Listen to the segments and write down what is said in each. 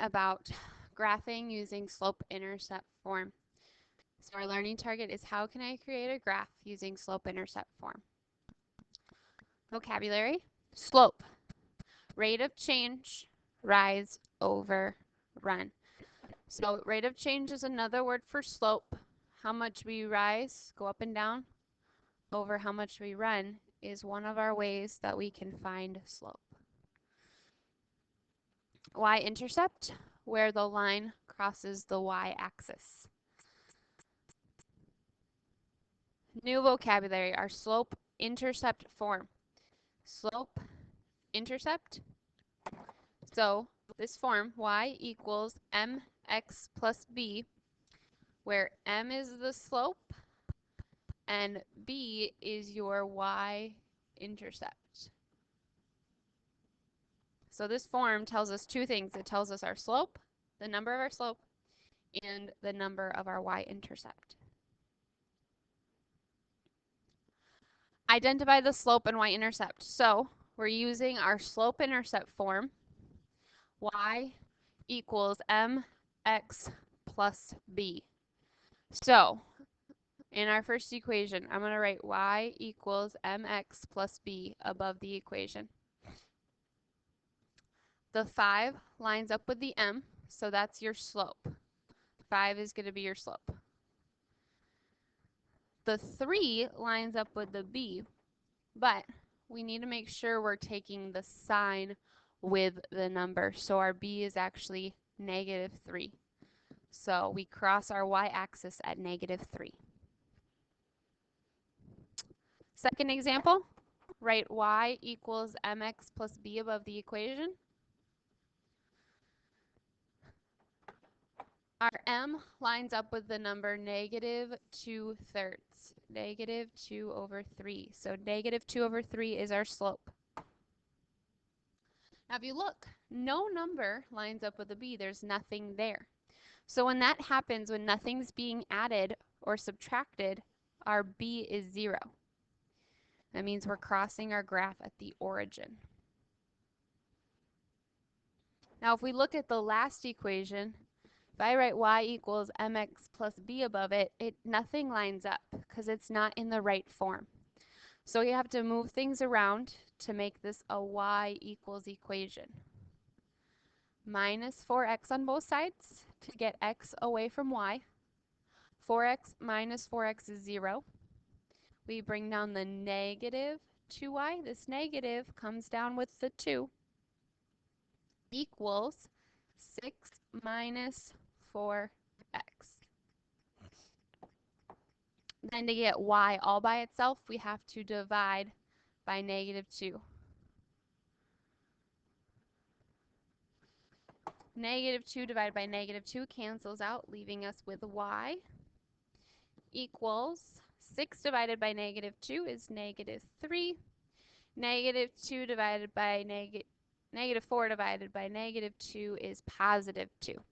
about graphing using slope-intercept form. So our learning target is how can I create a graph using slope-intercept form? Vocabulary, slope, rate of change, rise over run. So rate of change is another word for slope. How much we rise, go up and down, over how much we run is one of our ways that we can find slope. Y-intercept, where the line crosses the y-axis. New vocabulary, our slope-intercept form. Slope-intercept. So this form, y equals mx plus b, where m is the slope and b is your y-intercept. So this form tells us two things. It tells us our slope, the number of our slope, and the number of our y-intercept. Identify the slope and y-intercept. So we're using our slope-intercept form. Y equals mx plus b. So in our first equation, I'm going to write y equals mx plus b above the equation. The 5 lines up with the m, so that's your slope. 5 is going to be your slope. The 3 lines up with the b, but we need to make sure we're taking the sign with the number. So our b is actually -3. So we cross our y-axis at -3. Second example, write y equals mx plus b above the equation. Our m lines up with the number -2/3, -2/3. So -2/3 is our slope. Now if you look, no number lines up with a b. There's nothing there. So when that happens, when nothing's being added or subtracted, our b is 0. That means we're crossing our graph at the origin. Now if we look at the last equation, if I write y equals mx plus b above it, nothing lines up because it's not in the right form. So you have to move things around to make this a y equals equation. Minus 4x on both sides to get x away from y. 4x minus 4x is 0. We bring down the -2y. This negative comes down with the 2 equals 6 minus 4x. Then to get y all by itself, we have to divide by -2. -2 divided by -2 cancels out, leaving us with y equals 6 divided by -2 is -3. -2 divided by -4 divided by -2 is +2.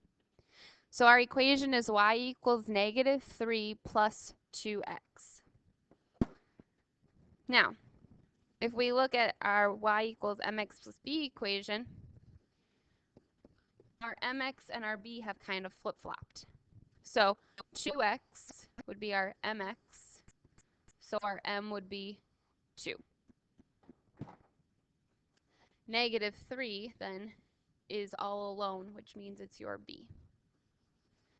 So our equation is y equals -3 plus 2x. Now, if we look at our y equals mx plus b equation, our mx and our b have kind of flip-flopped. So 2x would be our mx, so our m would be 2. -3 then is all alone, which means it's your b.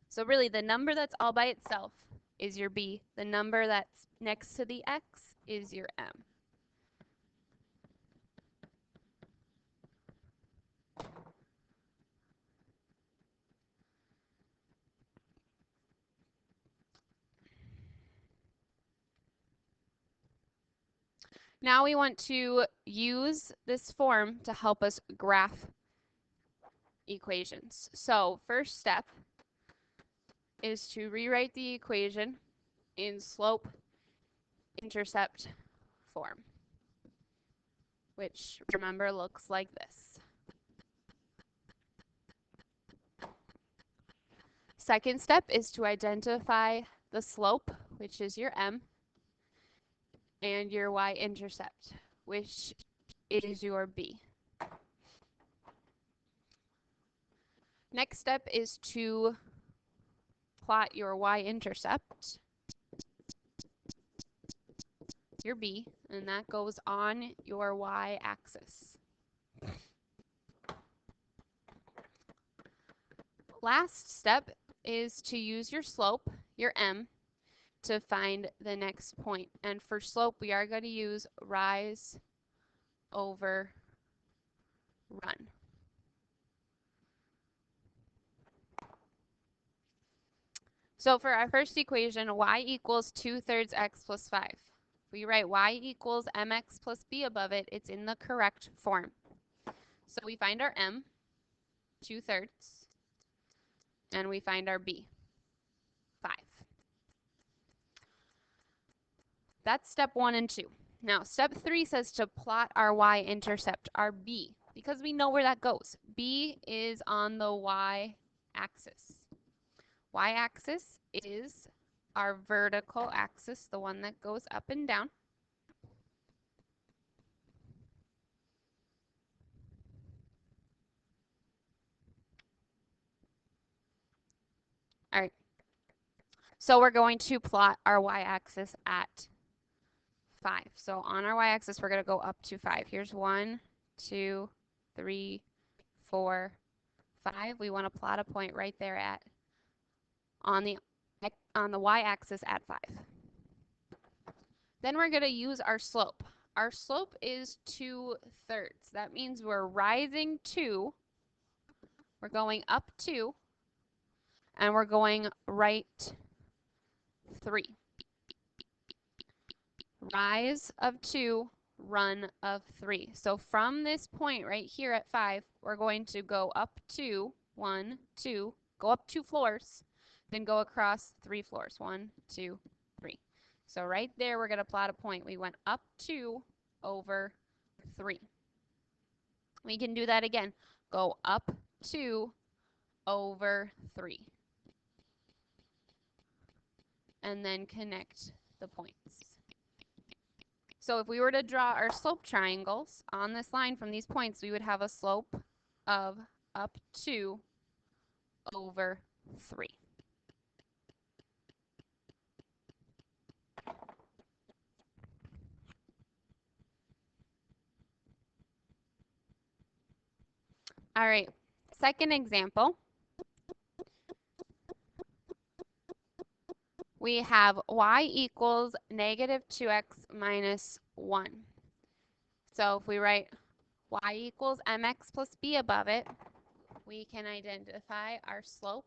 So really the number that's all by itself is your b. The number that's next to the x is your m. Now we want to use this form to help us graph equations. So first step is to rewrite the equation in slope-intercept form, which remember looks like this. Second step is to identify the slope, which is your m, and your y-intercept, which is your b. Next step is to plot your y-intercept, your b, and that goes on your y-axis. Last step is to use your slope, your m, to find the next point. And for slope, we are going to use rise over run. So for our first equation, y equals 2/3 x plus 5. If we write y equals mx plus b above it, it's in the correct form. So we find our m, 2/3, and we find our b, 5. That's step 1 and 2. Now, step 3 says to plot our y-intercept, our b, because we know where that goes. B is on the y-axis. Y-axis is our vertical axis, the one that goes up and down. All right. So we're going to plot our y-axis at 5. So on our y-axis, we're going to go up to 5. Here's 1, 2, 3, 4, 5. We want to plot a point right there at on the y-axis at 5. Then we're going to use our slope. Our slope is 2/3. That means we're rising 2, we're going up 2, and we're going right 3. Rise of 2, run of 3. So from this point right here at 5, we're going to go up 2, 1, 2, go up 2 floors, then go across 3 floors, 1, 2, 3. So right there, we're going to plot a point. We went up 2 over 3. We can do that again. Go up 2 over 3. And then connect the points. So if we were to draw our slope triangles on this line from these points, we would have a slope of up 2 over 3. All right, second example. We have y equals -2x minus 1. So if we write y equals mx plus b above it, we can identify our slope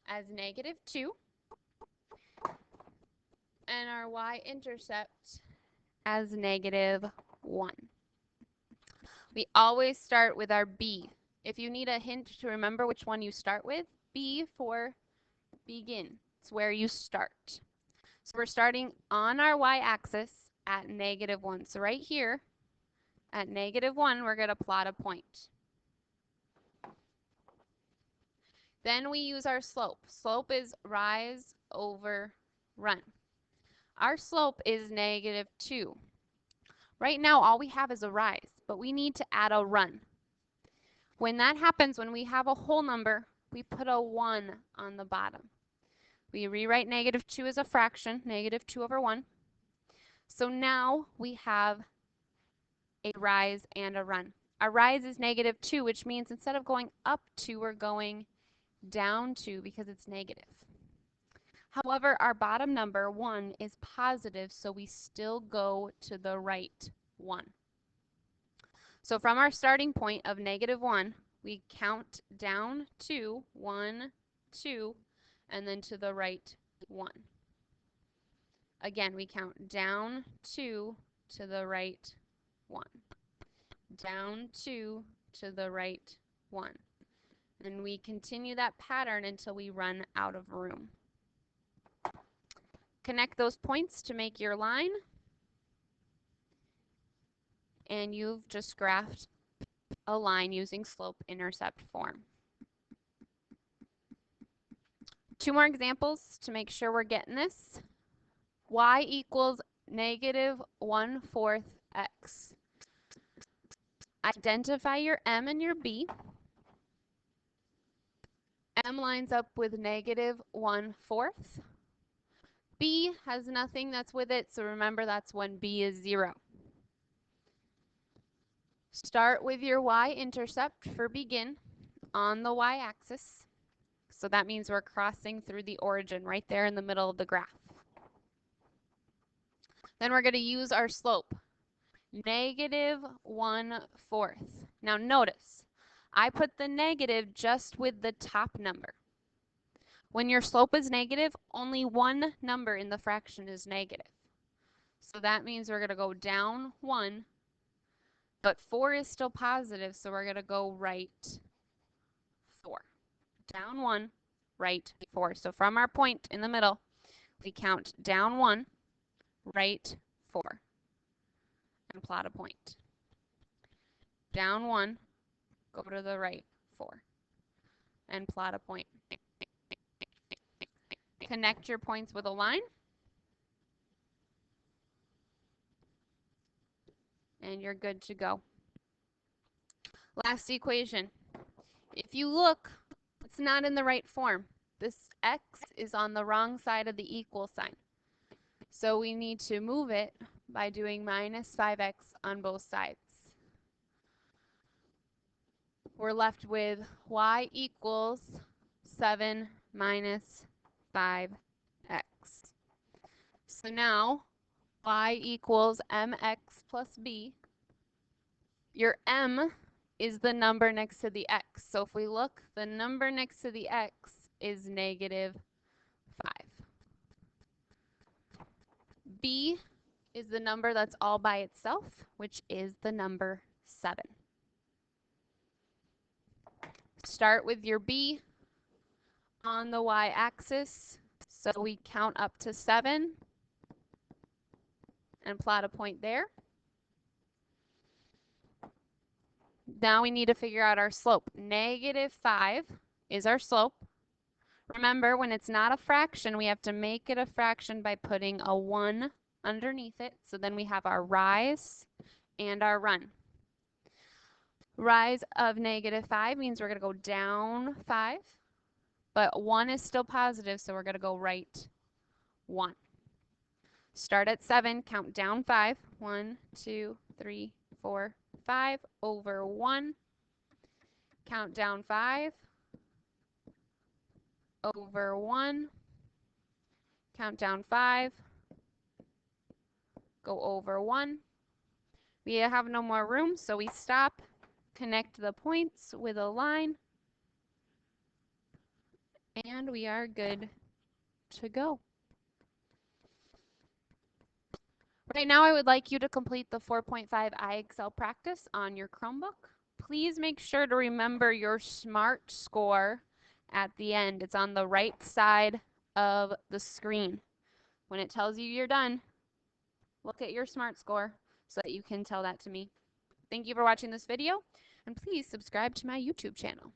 as -2 and our y-intercept as -1. We always start with our b. If you need a hint to remember which one you start with, B for begin. It's where you start. So we're starting on our y-axis at -1. So right here at -1, we're going to plot a point. Then we use our slope. Slope is rise over run. Our slope is -2. Right now, all we have is a rise, but we need to add a run. When that happens, when we have a whole number, we put a 1 on the bottom. We rewrite -2 as a fraction, -2 over 1. So now we have a rise and a run. Our rise is -2, which means instead of going up 2, we're going down 2 because it's negative. However, our bottom number, 1, is positive, so we still go to the right 1. So from our starting point of -1, we count down 2, 1, 2, and then to the right 1. Again, we count down 2 to the right 1. Down 2 to the right 1. And we continue that pattern until we run out of room. Connect those points to make your line. And you've just graphed a line using slope-intercept form. 2 more examples to make sure we're getting this. Y equals -1/4 x. Identify your m and your b. M lines up with -1/4. B has nothing that's with it, so remember that's when B is 0. Start with your y-intercept for begin on the y-axis. So that means we're crossing through the origin right there in the middle of the graph. Then we're going to use our slope, -1/4. Now notice, I put the negative just with the top number. When your slope is negative, only one number in the fraction is negative. So that means we're going to go down 1, but 4 is still positive, so we're going to go right 4. Down 1, right 4. So from our point in the middle, we count down 1, right 4, and plot a point. Down 1, go to the right 4, and plot a point. Connect your points with a line, and you're good to go. Last equation. If you look, it's not in the right form. This x is on the wrong side of the equal sign. So we need to move it by doing -5x on both sides. We're left with y equals 7 minus 5x. So now y equals mx plus b. Your m is the number next to the x. So if we look, the number next to the x is -5. B is the number that's all by itself, which is the number 7. Start with your B on the y-axis. So we count up to 7 and plot a point there. Now we need to figure out our slope. -5 is our slope. Remember, when it's not a fraction, we have to make it a fraction by putting a 1 underneath it. So then we have our rise and our run. Rise of -5 means we're going to go down 5, but 1 is still positive, so we're going to go right 1. Start at 7, count down 5. 1, 2, 3, 4, 5 over 1. Count down 5 over 1. Count down 5. Go over 1. We have no more room, so we stop. Connect the points with a line. And we are good to go. Right now, I would like you to complete the 4.5 iExcel practice on your Chromebook. Please make sure to remember your SMART score at the end. It's on the right side of the screen. When it tells you you're done, look at your SMART score so that you can tell that to me. Thank you for watching this video, and please subscribe to my YouTube channel.